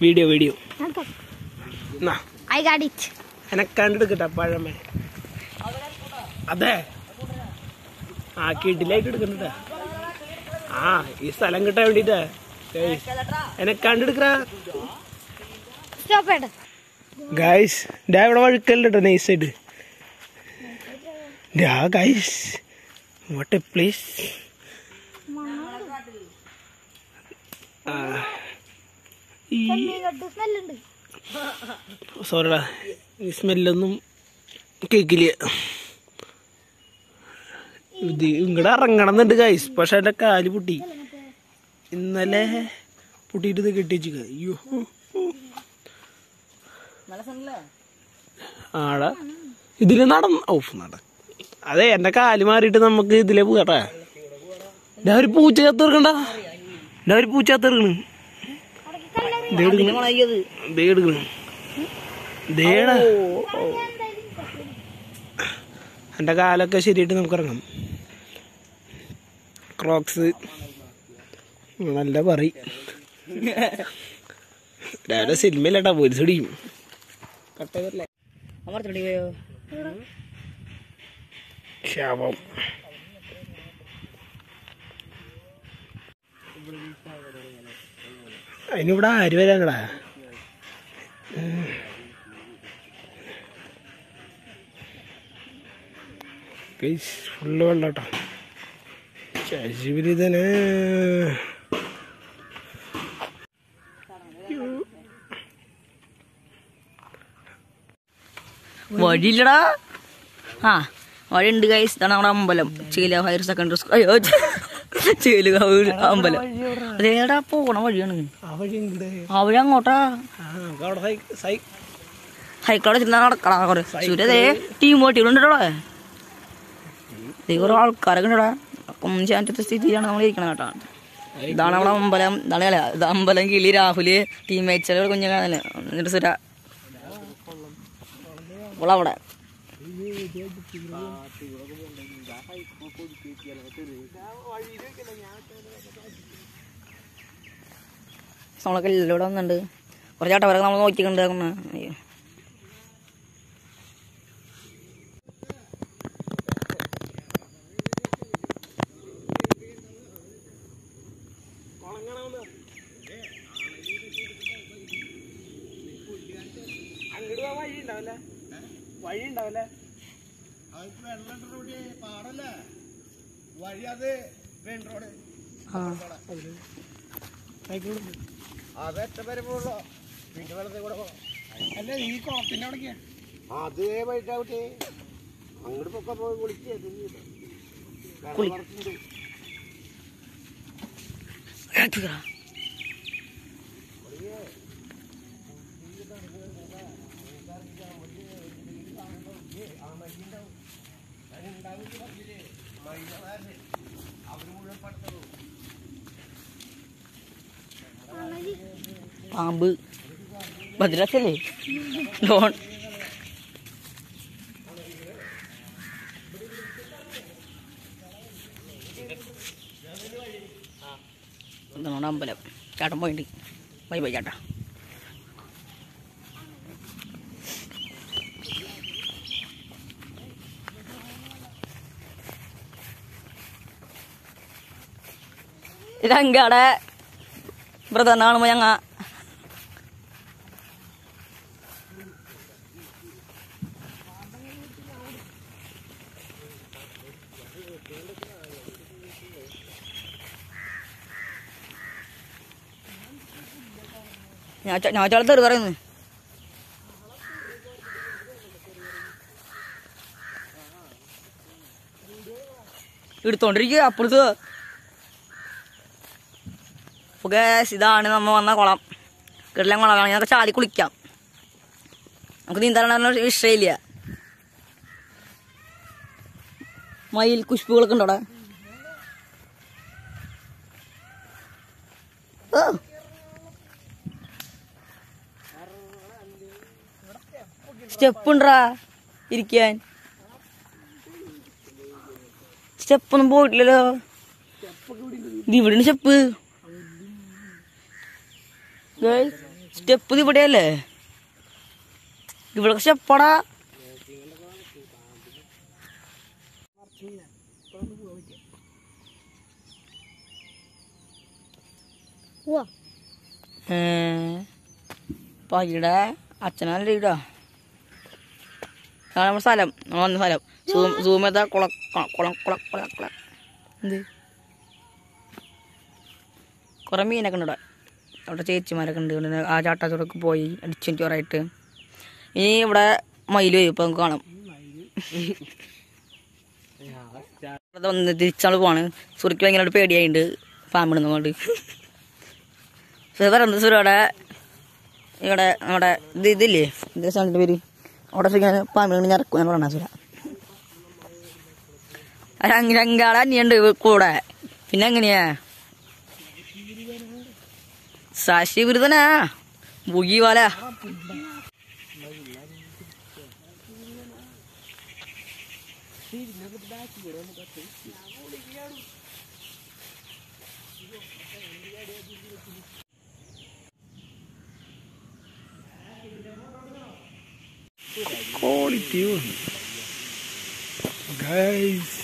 Video video എനക്കാണ്ടെടുക്കട്ടെ പഴമേ. അതെ ആ കിഡിലായിട്ട് എടുക്കുന്നുട്ടാ. ആ ഈ സ്ഥലം കിട്ടാൻ വേണ്ടിട്ടാ. എനക്കാണ്ടെടുക്കറാ ഗൈസ്. ഇവിടെ വഴുക്കല്ലോ നൈസായിട്ട്. Guys what a place. സോറിടാ, ഈ സ്മെല്ലൊന്നും കേക്കില്ല. ഇത് ഇങ്ങടെ ഇറങ്ങണമെന്നുണ്ട് ഗൈസ്, പക്ഷെ എന്റെ കാല് പൊട്ടി. ഇന്നലെ പൊട്ടിയിട്ട് ഇത് കെട്ടിച്ചു. അയ്യോ ആടാ ഇതില് അതെ എന്റെ കാല് മാറിയിട്ട് നമുക്ക് ഇതിലെ പോകട്ടെ. ഞാൻ ഒരു പൂച്ച ചത്തിറക്കണ്ട, ഞാൻ ഒരു പൂച്ച ചത്തിറക്കണ്. എന്റെ കാലൊക്കെ ശരിയായിട്ട് നമുക്ക് ഇറങ്ങാം. ക്രോക്സ് നല്ല പറ രാവിലെ സിനിമയിലട്ടാ പോലീസ് പിടിക്കും. ശാപം. അതിനിവിടെ ആര് വരാനടാ? ഫുള്ള് വെള്ളട്ടോ. ശശിപുരി തന്നെ വഴിയില്ലടാ. ആ വഴിയുണ്ട് ഗൈസ്. ഇതാണ് നമ്മുടെ അമ്പലം, ചേല ഹയർ സെക്കൻഡറി സ്കൂൾ. അയ്യോ ചേലുകാവ് അമ്പലം. അതേടാ പോണ വഴിയാണ്. ആ വഴി അങ്ങോട്ടാ. സൈക്കിളോടെ ചിന്ത നടക്കടാ. കുറെ സൂര്യതേ ടീം പോട്ടികളുണ്ടോ. കുറെ ആൾക്കാരൊക്കെ ഉണ്ടോടാ. ചാറ്റത്തെ സ്ഥിതിയാണ് നമ്മൾ ഇരിക്കണം കേട്ടോ. ഇതാണ് നമ്മുടെ അമ്പലം. ഇതാണ് അല്ല ഇത് അമ്പലം. കിളി രാഹുല് ടീംമേറ്റ്സ് കുഞ്ഞാണല്ലേ. എന്നിട്ട് സുര അവിടെ നമ്മളൊക്കെ ഇവിടെ വന്നിട്ടുണ്ട്. കുറച്ച് ആട്ടവരൊക്കെ നമ്മൾ നോക്കിയിട്ടുണ്ട്. അയ്യോ വഴി ഉണ്ടാവല്ലേ? വഴി അത് മെയിൻ റോഡ്. അതെത്ര പേര് പോളോ വീട്ടു വെള്ളത്തിൽ കൂടെ പോകാം. അല്ല ഈ കുളത്തിന്റെ അവിടേക്കാ അതേ വഴിട്ടാവട്ടെ. അങ്ങോട്ട് പൊക്കെ പോയി കുളിക്കുക. പാമ്പ് ഭദ്രാസല്ലേ ലോൺ. നമ്മുടെ അമ്പലം. ചേട്ടൻ പോയിട്ട് ബൈ ബൈ ചേട്ടാ. ഇതങ്ങടെ ബ്രദറിനാണ് ഞങ്ങ. ഞാൻ ചേർത്ത് പറയുന്നു. എടുത്തോണ്ടിരിക്കുക അപ്പുറത്ത്. ഇതാണ് നമ്മ വന്ന കുളം. കിടലം കുളമാണ്. ഞങ്ങൾക്ക് ചാടി കുളിക്കാം. നമുക്ക് നീന്താൻ വിഷയമില്ല. മയിൽ കുഷ്പുകളൊക്കെ ഉണ്ടോ അവിടെ? സ്റ്റെപ്പ് ഉണ്ടാ ഇരിക്കാൻ? സ്റ്റെപ്പൊന്നും പോയിട്ടില്ലല്ലോ. ഇത് ഇവിടെ സ്റ്റെപ്പ്. സ്റ്റെപ്പ് ഇവിടെയല്ലേ? ഇവിടെ സ്റ്റെപ്പടാ. പയ്യടെ അച്ഛനല്ലേ ഇടാ. നമ്മുടെ സ്ഥലം, നമ്മൾ വന്ന സ്ഥലം. സൂം ചെയ്താ കുളം കുളം കുളം കുളം കുളം. എന്ത് കുറെ മീനൊക്കെ ഉണ്ട് ഇവിടെ. അവിടെ ചേച്ചിമാരൊക്കെ ഉണ്ട്. ആ ചാട്ടാത്തോടൊക്കെ പോയി അടിച്ചോറായിട്ട്. ഇനി ഇവിടെ മയിൽ വരും. ഇപ്പൊ നമുക്ക് കാണാം. വന്ന് തിരിച്ചാൾ പോവാണ്. സുറിക്ക് ഭയങ്കര പേടിയായിട്ടുണ്ട് പാമ്പിടുന്ന കൊണ്ട്. സുരന്ത സുരയുടെ ഇവിടെ നമ്മുടെ ഇതില്ലേ സ്ഥലത്തിൻ്റെ പേര്, അവിടെ പാമ്പിന് ഞറക്കും ഞാൻ പറഞ്ഞ സുര. രണ്ടാളെ അനിയുണ്ട് കൂടെ. പിന്നെ എങ്ങനെയാ സാക്ഷി ബിരുദനാ ബുഗി വാല. Quality, guys.